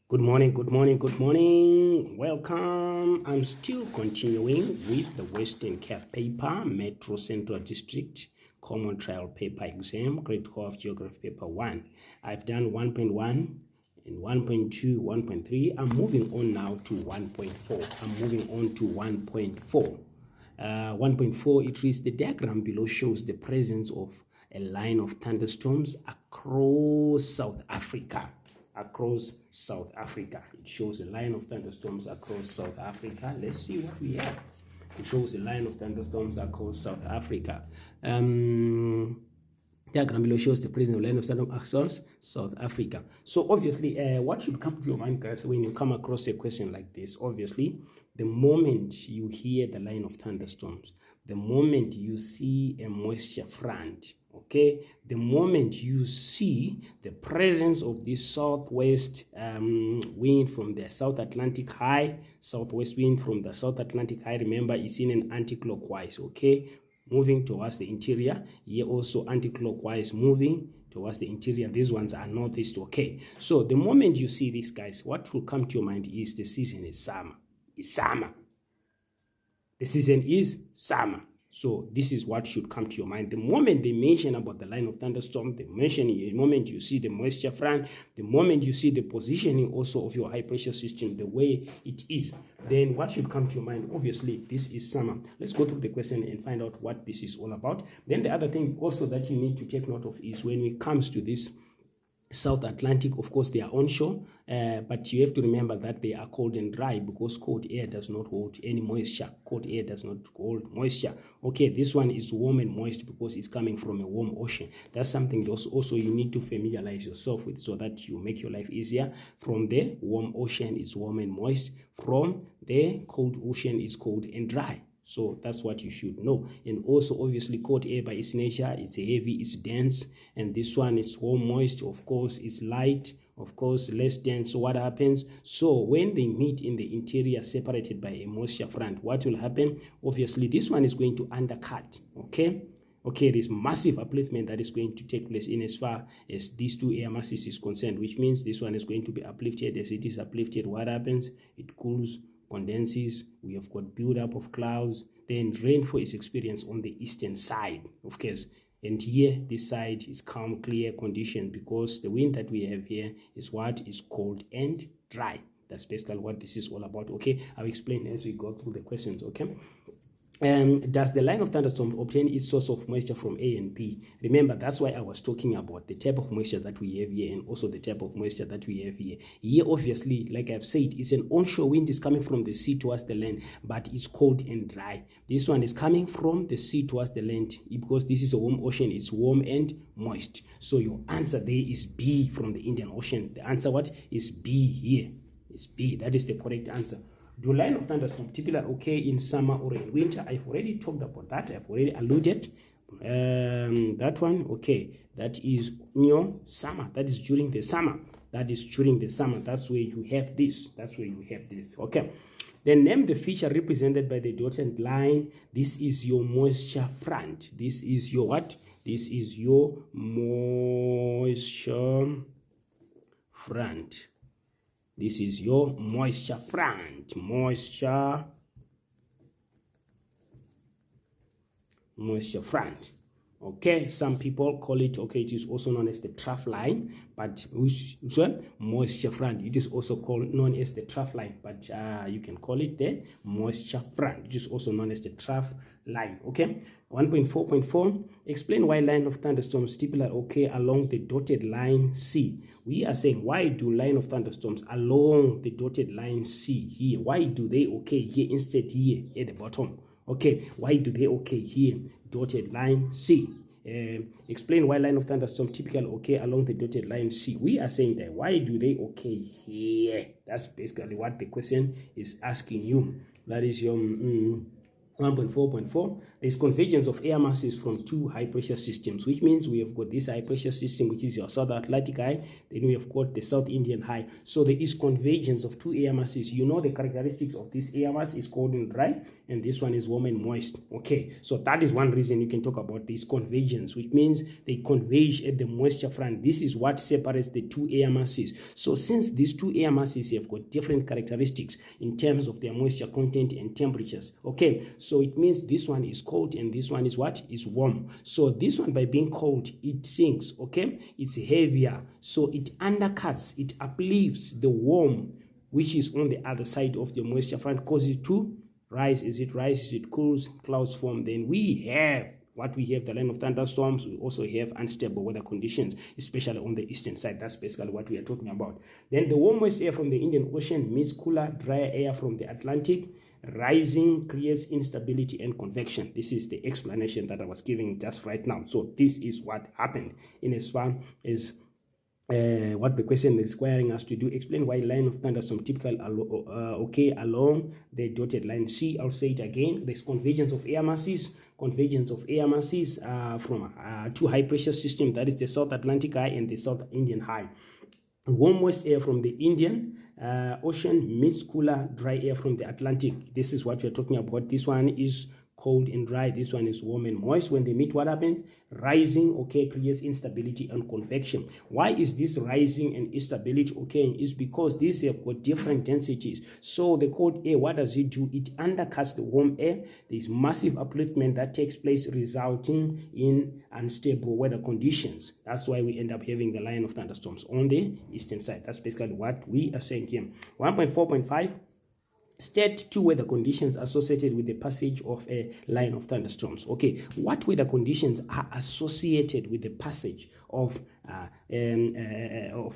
Good morning, good morning, good morning. Welcome. I'm still continuing with the Western Cape paper, Metro Central District Common Trial Paper Exam, Grade 12 Geography Paper 1. I've done 1.1 and 1.2, 1.3. I'm moving on now to 1.4. I'm moving on to 1.4. 1.4, it reads the diagram below shows the presence of a line of thunderstorms across South Africa. It shows a line of thunderstorms across South Africa. Let's see what we have. It shows a line of thunderstorms across South Africa. Diagram below shows the presence of line of thunderstorms across South Africa. So obviously, what should come to your mind, guys, when you come across a question like this? Obviously, the moment you hear the line of thunderstorms, the moment you see a moisture front, okay, the moment you see the presence of this southwest wind from the South Atlantic high, southwest wind from the South Atlantic high, remember, it's in an anti-clockwise, okay, moving towards the interior. Here also anti-clockwise, moving towards the interior. These ones are northeast, okay. So the moment you see these guys, what will come to your mind is the season is summer. It's summer. The season is summer. So this is what should come to your mind. The moment they mention about the line of thunderstorm, the moment you see the moisture front, the moment you see the positioning also of your high pressure system, the way it is, then what should come to your mind? Obviously, this is summer. Let's go through the question and find out what this is all about. Then the other thing also that you need to take note of is when it comes to this South Atlantic, of course, they are onshore, but you have to remember that they are cold and dry because cold air does not hold any moisture. Cold air does not hold moisture. Okay, this one is warm and moist because it's coming from a warm ocean. That's something also you need to familiarize yourself with so that you make your life easier. From the warm ocean, it's warm and moist. From the cold ocean, it's cold and dry. So that's what you should know. And also, obviously, cold air by its nature, it's heavy, it's dense. And this one is warm, moist, of course, it's light, of course, less dense. So what happens? So when they meet in the interior, separated by a moisture front, what will happen? Obviously, this one is going to undercut, okay? Okay, there's massive upliftment that is going to take place in as far as these two air masses is concerned, which means this one is going to be uplifted. As it is uplifted, what happens? It cools, condenses, we have got build-up of clouds, then rainfall is experienced on the eastern side, of course. And here, this side is calm, clear condition because the wind that we have here is what is cold and dry. That's basically what this is all about, okay? I'll explain as we go through the questions, okay? Does the line of thunderstorm obtain its source of moisture from A and B? Remember, that's why I was talking about the type of moisture that we have here and also the type of moisture that we have here. Here, obviously, like I've said, it's an onshore wind is coming from the sea towards the land, but it's cold and dry. This one is coming from the sea towards the land because this is a warm ocean. It's warm and moist. So your answer there is B from the Indian Ocean. The answer what is B here? It's B. That is the correct answer. Do line of thunderstorm typically occur in summer or in winter? I've already talked about that. I've already alluded. That one, okay. That is summer. That is during the summer. That is during the summer. That's where you have this. That's where you have this. Okay. Then name the feature represented by the dotted line. This is your moisture front. This is your what? This is your moisture front. This is your moisture front. Moisture front. Okay, some people call it, okay, it is also known as the trough line, but which one? Moisture front. It is also known as the trough line, but you can call it the moisture front, which is also known as the trough line. Okay, 1.4.4, explain why line of thunderstorms typically occur along the dotted line C. We are saying, why do line of thunderstorms along the dotted line C here? Why do they occur here instead here at the bottom? Okay, why do they occur here? Dotted line C. Explain why line of thunderstorm typically occur along the dotted line C. We are saying that why do they occur here? That's basically what the question is asking you. That is your 1.4.4, there's convergence of air masses from two high pressure systems, which means we have got this high pressure system, which is your South Atlantic high, then we have got the South Indian high. So there is convergence of two air masses. You know the characteristics of this air mass is cold and dry, and this one is warm and moist. Okay, so that is one reason you can talk about this convergence, which means they converge at the moisture front. This is what separates the two air masses. So since these two air masses have got different characteristics in terms of their moisture content and temperatures, okay, so it means this one is cold and this one is what? Is warm. So this one, by being cold, it sinks, okay? It's heavier, so it undercuts, it uplifts the warm, which is on the other side of the moisture front, causes it to rise. As it rises, it cools, clouds form. Then we have what we have, the line of thunderstorms. We also have unstable weather conditions, especially on the eastern side. That's basically what we are talking about. Then the warm moist air from the Indian Ocean meets cooler, drier air from the Atlantic. Rising creates instability and convection. This is the explanation that I was giving just right now. So this is what happened in as far as what the question is requiring us to do. Explain why line of thunderstorm typical along the dotted line. See, I'll say it again. There's convergence of air masses. Convergence of air masses from two high pressure systems, that is the South Atlantic high and the South Indian high. Warm moist air from the Indian Ocean meets cooler dry air from the Atlantic. This is what we're talking about. This one is cold and dry, this one is warm and moist. When they meet, what happens? Rising, okay, creates instability and convection. Why is this rising and instability occurring? Is because these have got different densities. So the cold air, what does it do? It undercuts the warm air. There's massive upliftment that takes place, resulting in unstable weather conditions. That's why we end up having the line of thunderstorms on the eastern side. That's basically what we are saying here. 1.4.5, state two weather conditions associated with the passage of a line of thunderstorms. Okay, what weather conditions are associated with the passage of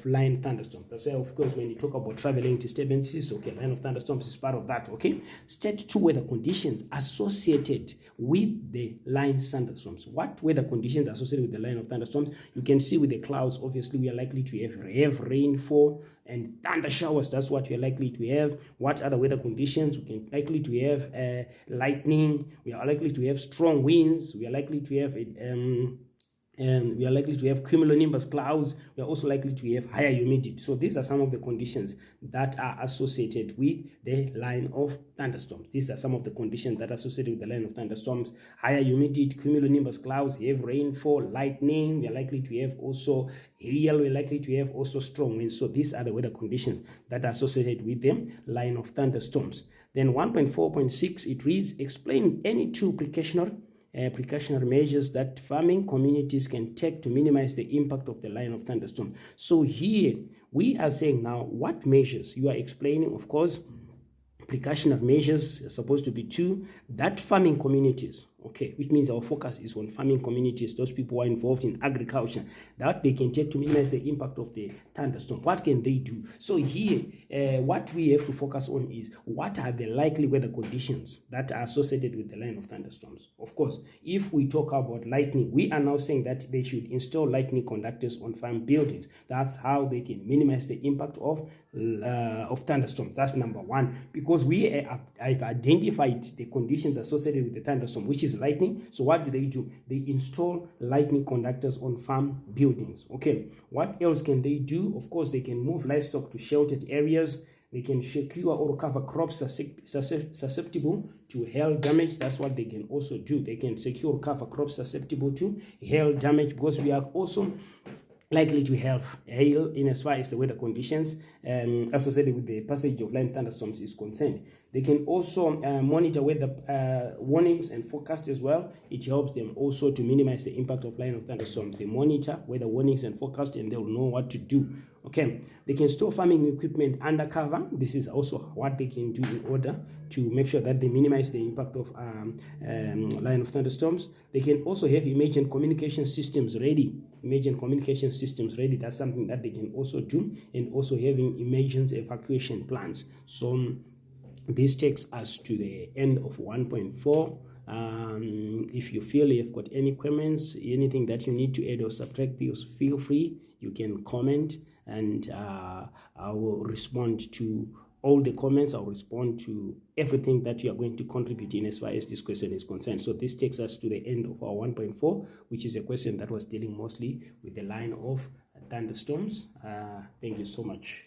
line thunderstorms? That's why, of course, when you talk about traveling disturbances, okay, line of thunderstorms is part of that. Okay, state two weather conditions associated with the line thunderstorms. What weather conditions are associated with the line of thunderstorms? You can see with the clouds, obviously, we are likely to have rainfall and thunder showers. That's what we're likely to have. What other weather conditions? We can likely to have lightning. We are likely to have strong winds. We are likely to have cumulonimbus clouds. We are also likely to have higher humidity. So these are some of the conditions that are associated with the line of thunderstorms. These are some of the conditions that are associated with the line of thunderstorms: higher humidity, cumulonimbus clouds, heavy rainfall, lightning. We are likely to have also hail. We are likely to have also strong winds. So these are the weather conditions that are associated with the line of thunderstorms. Then 1.4.6, it reads, explain any two precautionary measures that farming communities can take to minimize the impact of the line of thunderstorm. So here we are saying now what measures you are explaining. Of course, precautionary measures are supposed to be two that farming communities, okay, which means our focus is on farming communities, those people who are involved in agriculture, that they can take to minimize the impact of the thunderstorm. What can they do? So here, what we have to focus on is what are the likely weather conditions that are associated with the line of thunderstorms. Of course, if we talk about lightning, we are now saying that they should install lightning conductors on farm buildings. That's how they can minimize the impact of thunderstorms. That's number one, because we have identified the conditions associated with the thunderstorm, which is lightning. So what do? They install lightning conductors on farm buildings. Okay, what else can they do? Of course, they can move livestock to sheltered areas. They can secure or cover crops susceptible to hail damage. That's what they can also do. They can secure or cover crops susceptible to hail damage, because we are also likely to have hail in as far as the weather conditions associated with the passage of line thunderstorms is concerned. They can also monitor weather warnings and forecast as well. It helps them also to minimize the impact of line of thunderstorms. They monitor weather warnings and forecast, and they'll know what to do. Okay, they can store farming equipment undercover. This is also what they can do in order to make sure that they minimize the impact of line of thunderstorms. They can also have emergent communication systems ready. That's something that they can also do, and also having emergency evacuation plans. So this takes us to the end of 1.4. If you feel you've got any comments, anything that you need to add or subtract, feel free. You can comment, and I will respond to all the comments. I'll respond to everything that you are going to contribute in as far as this question is concerned. So this takes us to the end of our 1.4, which is a question that was dealing mostly with the line of thunderstorms. Thank you so much.